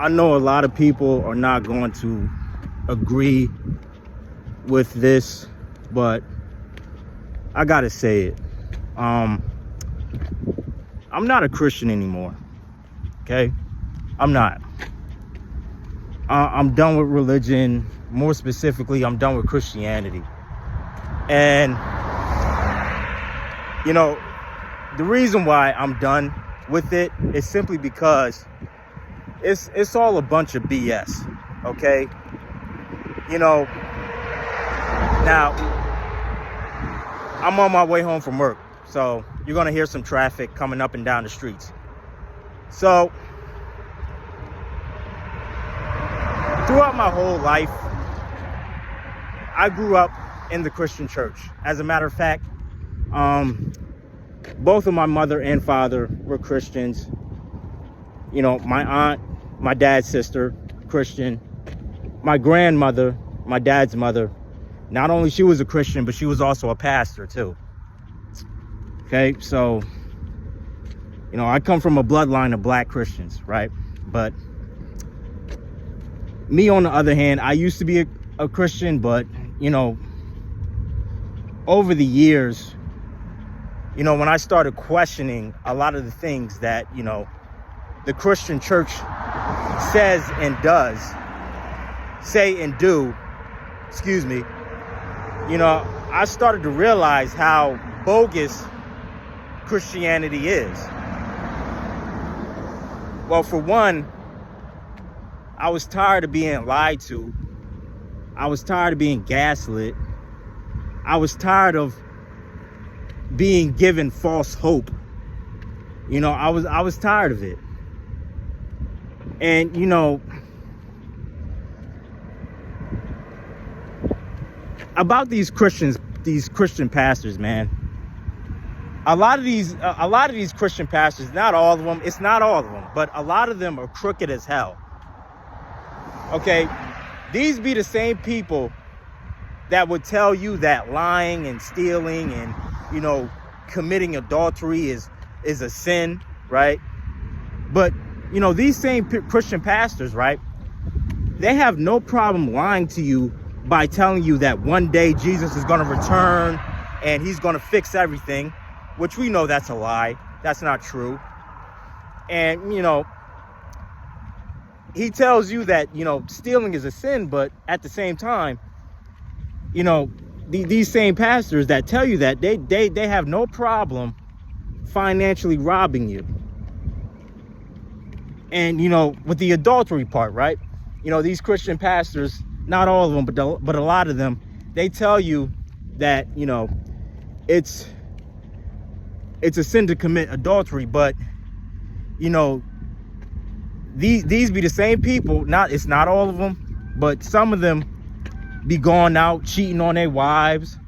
I know a lot of people are not going to agree with this, but I gotta say it. I'm not a Christian anymore. Okay, I'm not. I'm done with religion. More specifically, I'm done with Christianity. And you know, the reason why I'm done with it is simply because it's all a bunch of BS. Okay, you know. Now, I'm on my way home from work, so you're gonna hear some traffic coming up and down the streets. So, throughout my whole life, I grew up in the Christian church. As a matter of fact, both of my mother and father were Christians. You know, my aunt, my dad's sister, Christian. My grandmother, my dad's mother, not only she was a Christian, but she was also a pastor too. Okay, so, you know, I come from a bloodline of black Christians, right? But me, on the other hand, I used to be a Christian, but, you know, over the years, you know, when I started questioning a lot of the things that, you know, the Christian church says and does, say and do, excuse me, you know, I started to realize how bogus Christianity is. Well, for one, I was tired of being lied to. I was tired of being gaslit. I was tired of being given false hope. You know, I was tired of it. And, you know, about these Christians, these Christian pastors, man. A lot of these Christian pastors, not all of them, it's not all of them, but a lot of them are crooked as hell. Okay, these be the same people that would tell you that lying and stealing and, you know, committing adultery is a sin, right? But, you know, these same Christian pastors, right? They have no problem lying to you by telling you that one day Jesus is going to return and he's going to fix everything, which we know that's a lie. That's not true. And, you know, he tells you that, you know, stealing is a sin, but at the same time, you know, these same pastors that tell you that, they have no problem financially robbing you. And, you know, with the adultery part, right? You know, these Christian pastors, not all of them, but a lot of them, they tell you that, you know, it's a sin to commit adultery, but, you know, these be the same people. It's not all of them, but some of them be going out cheating on their wives.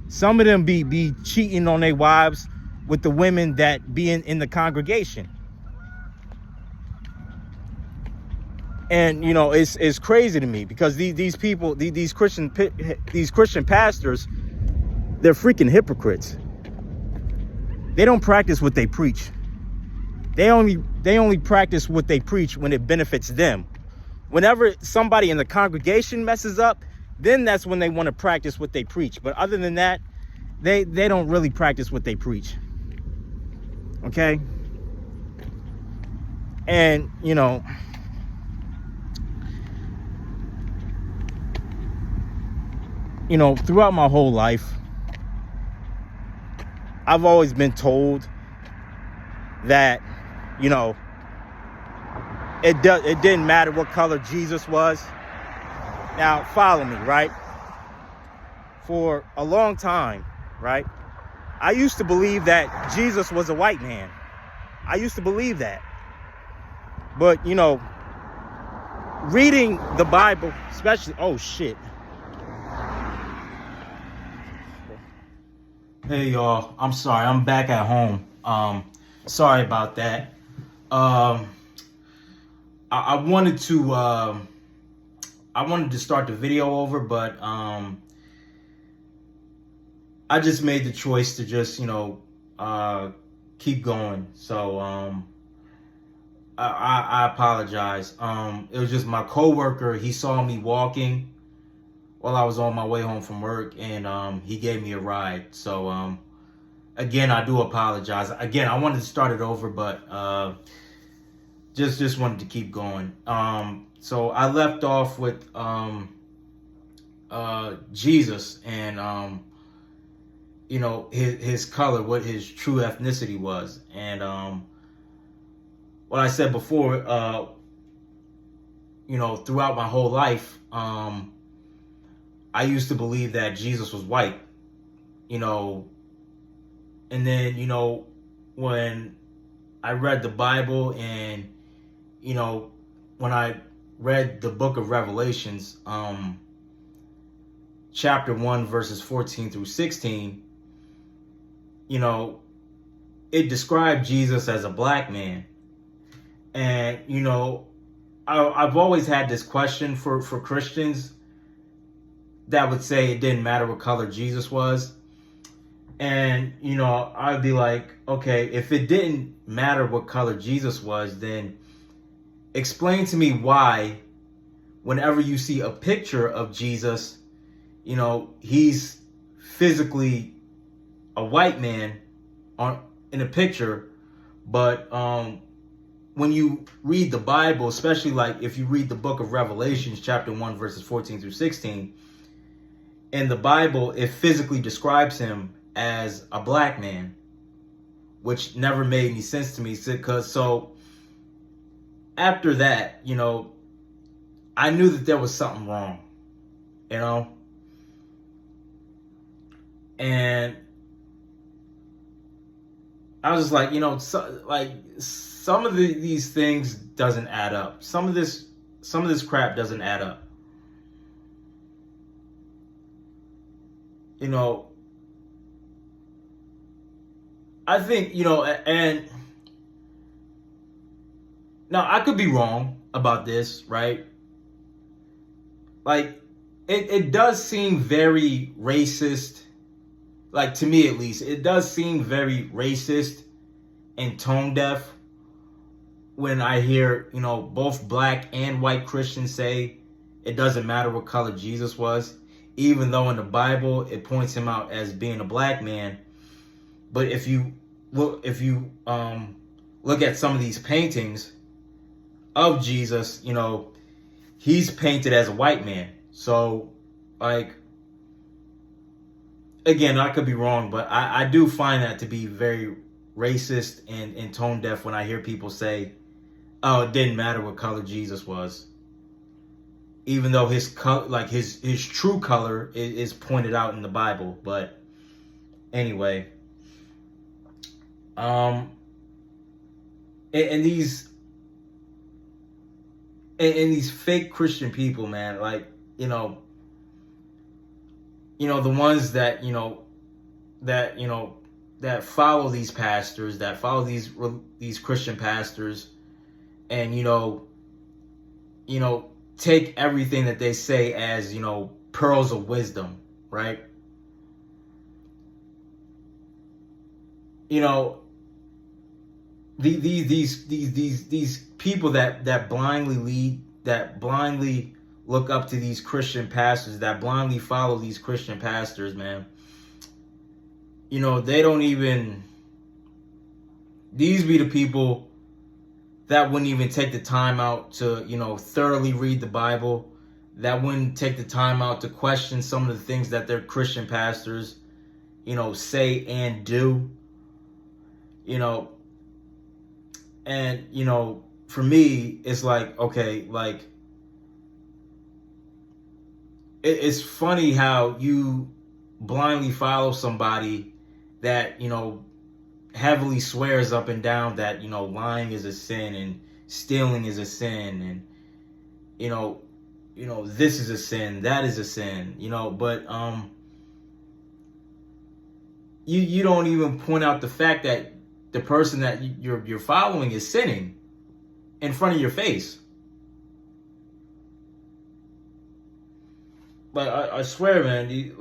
Some of them be cheating on their wives with the women that be in the congregation. And, you know, it's crazy to me because these people, these Christian pastors, they're freaking hypocrites. They don't practice what they preach. They only practice what they preach when it benefits them. Whenever somebody in the congregation messes up, then that's when they want to practice what they preach. But other than that, they don't really practice what they preach. Okay? And, you know, throughout my whole life, I've always been told that, you know, it didn't matter what color Jesus was. Now, follow me, right? For a long time, right, I used to believe that Jesus was a white man. I used to believe that. But, you know, reading the Bible, especially, oh, shit. Hey, y'all, I'm sorry. I'm back at home. Sorry about that. I wanted to start the video over, but I just made the choice to just, you know, keep going. So I apologize. It was just my coworker. He saw me walking while I was on my way home from work, and he gave me a ride. So again, I do apologize. Again, I wanted to start it over, but just wanted to keep going. So I left off with Jesus and you know, his color, what his true ethnicity was, and what I said before, you know, throughout my whole life, I used to believe that Jesus was white, you know, and then, you know, when I read the Bible and, you know, when I read the book of Revelations, chapter 1, verses 14 through 16, you know, it described Jesus as a black man. And, you know, I've always had this question for Christians that would say it didn't matter what color Jesus was. And, you know, I'd be like, okay, if it didn't matter what color Jesus was, then explain to me why, whenever you see a picture of Jesus, you know, he's physically a white man in a picture, but when you read the Bible, especially like if you read the book of Revelations, chapter 1, verses 14 through 16, in the Bible, it physically describes him as a black man, which never made any sense to me. So after that, you know, I knew that there was something wrong, you know, and I was just like, you know, some of these things doesn't add up. Some of this crap doesn't add up. You know, I think, you know, and now I could be wrong about this, right? Like, it does seem very racist. Like, to me at least, it does seem very racist and tone deaf when I hear, you know, both black and white Christians say it doesn't matter what color Jesus was, even though in the Bible it points him out as being a black man. But if you look at some of these paintings of Jesus, you know, he's painted as a white man. So, like, again, I could be wrong, but I do find that to be very racist and tone deaf when I hear people say, oh, it didn't matter what color Jesus was, even though his true color is pointed out in the Bible. But anyway, and these fake Christian people, man, like, you know, the ones that, that follow these pastors, that follow these Christian pastors, and, take everything that they say as, pearls of wisdom, right? These people that blindly look up to these Christian pastors, that blindly follow these Christian pastors, man. They don't even, these be the people that wouldn't even take the time out to, thoroughly read the Bible, that wouldn't take the time out to question some of the things that their Christian pastors, say and do, and, for me, it's like, okay, like, it's funny how you blindly follow somebody that, heavily swears up and down that, lying is a sin and stealing is a sin and, this is a sin, that is a sin, but you don't even point out the fact that the person that you're following is sinning in front of your face. Like, I swear, man,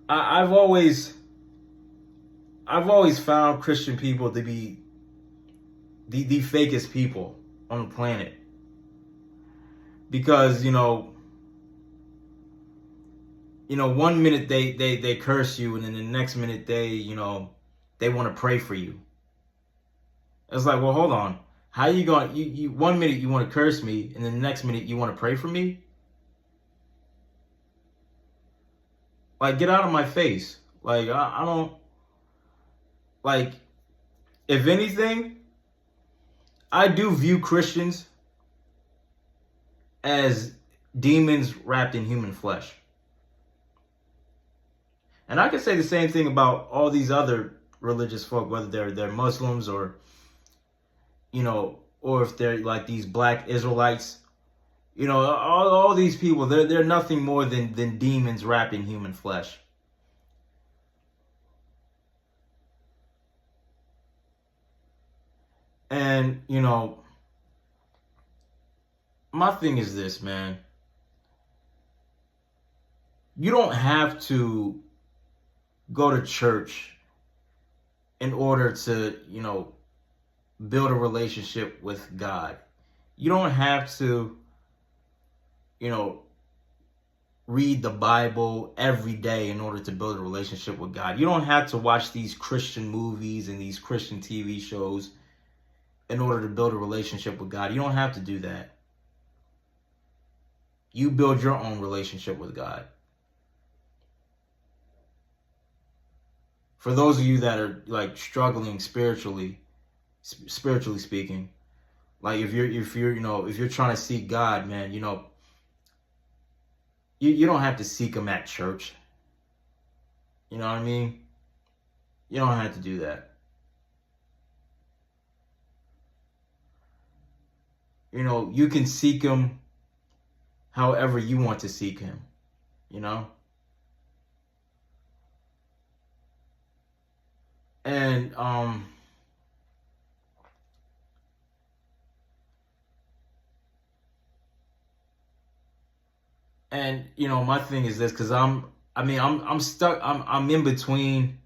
I've always I've always found Christian people to be the fakest people on the planet. Because, one minute they curse you, and then the next minute they want to pray for you. It's like, well, hold on. How you going? You 1 minute you want to curse me, and then the next minute you want to pray for me? Like, get out of my face. Like, I don't like. If anything, I do view Christians as demons wrapped in human flesh. And I can say the same thing about all these other religious folk, whether they're Muslims or or if they're like these black Israelites. All these people, they're nothing more than demons wrapped in human flesh. And, my thing is this, man. You don't have to go to church in order to, build a relationship with God. You don't have to, read the Bible every day in order to build a relationship with God. You don't have to watch these Christian movies and these Christian TV shows in order to build a relationship with God. You don't have to do that. You build your own relationship with God. For those of you that are like struggling spiritually speaking, like if you're trying to seek God, man, you don't have to seek him at church. You know what I mean? You don't have to do that. You can seek him however you want to seek him, And my thing is this, because I'm stuck. I'm in between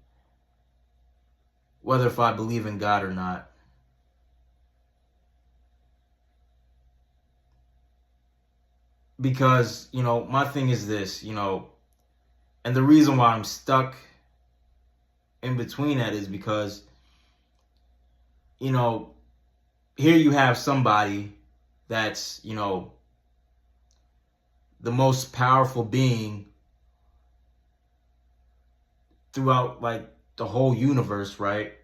whether if I believe in God or not. Because, my thing is this, and the reason why I'm stuck in between that is because, here you have somebody that's, the most powerful being throughout like the whole universe, right?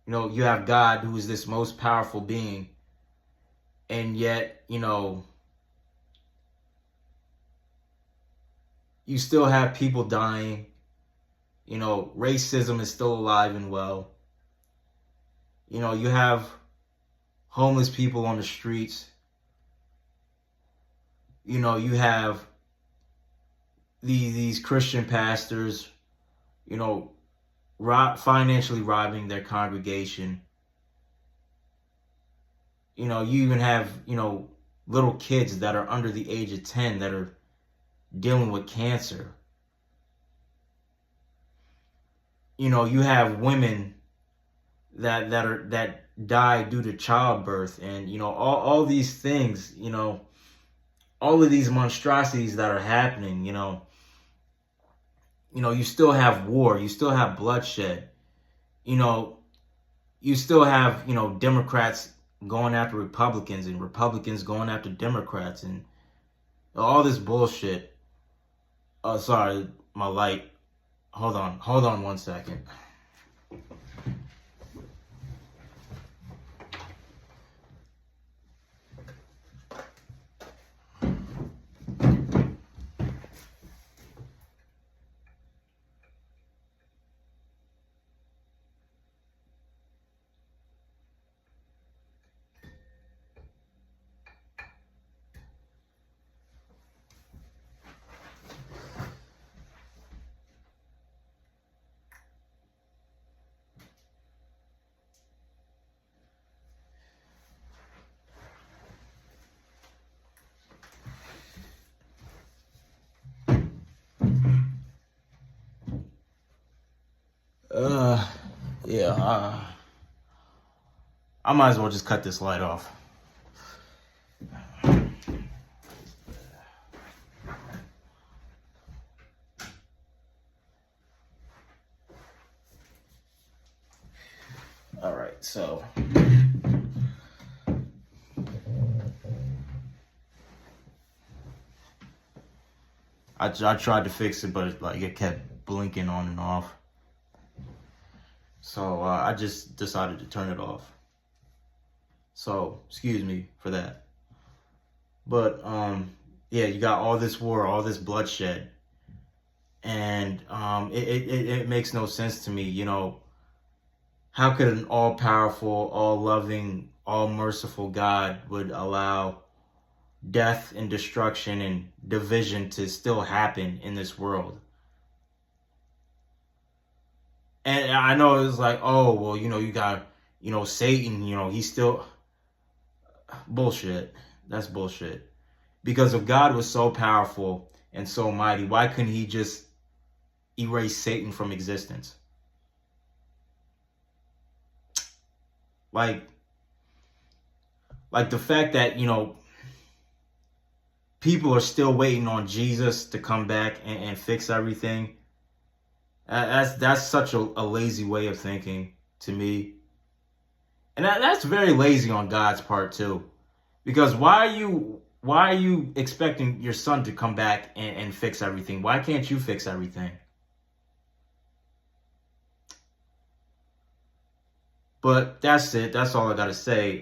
You have God, who is this most powerful being, and yet, you still have people dying. Racism is still alive and well. You have homeless people on the streets. You have these Christian pastors, financially robbing their congregation. You even have, little kids that are under the age of 10 that are dealing with cancer. You have women that die due to childbirth, and all these things, all of these monstrosities that are happening. You still have war, you still have bloodshed. You still have Democrats going after Republicans and Republicans going after Democrats and all this bullshit. Oh, sorry, my light. Hold on 1 second. I might as well just cut this light off. All right, so I tried to fix it, but like it kept blinking on and off. So I just decided to turn it off. So excuse me for that. But yeah, you got all this war, all this bloodshed, and it makes no sense to me. You know, how could an all-powerful, all-loving, all-merciful God would allow death and destruction and division to still happen in this world? And I know it's like, oh, well, you know, you got, you know, Satan, you know, he's still bullshit. That's bullshit. Because if God was so powerful and so mighty, why couldn't he just erase Satan from existence? Like the fact that, you know, people are still waiting on Jesus to come back and fix everything. That's such a lazy way of thinking to me. And that's very lazy on God's part too. Because why are you expecting your son to come back and fix everything? Why can't you fix everything? But that's it. That's all I gotta say.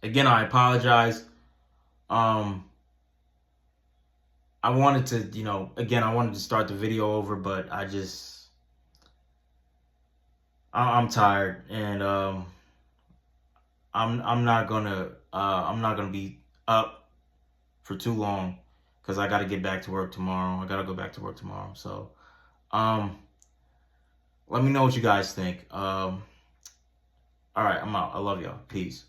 Again, I apologize. I wanted to, you know, again, I wanted to start the video over, but I'm tired, and I'm not gonna be up for too long because I got to get back to work tomorrow. I got to go back to work tomorrow. So, let me know what you guys think. All right, I'm out. I love y'all. Peace.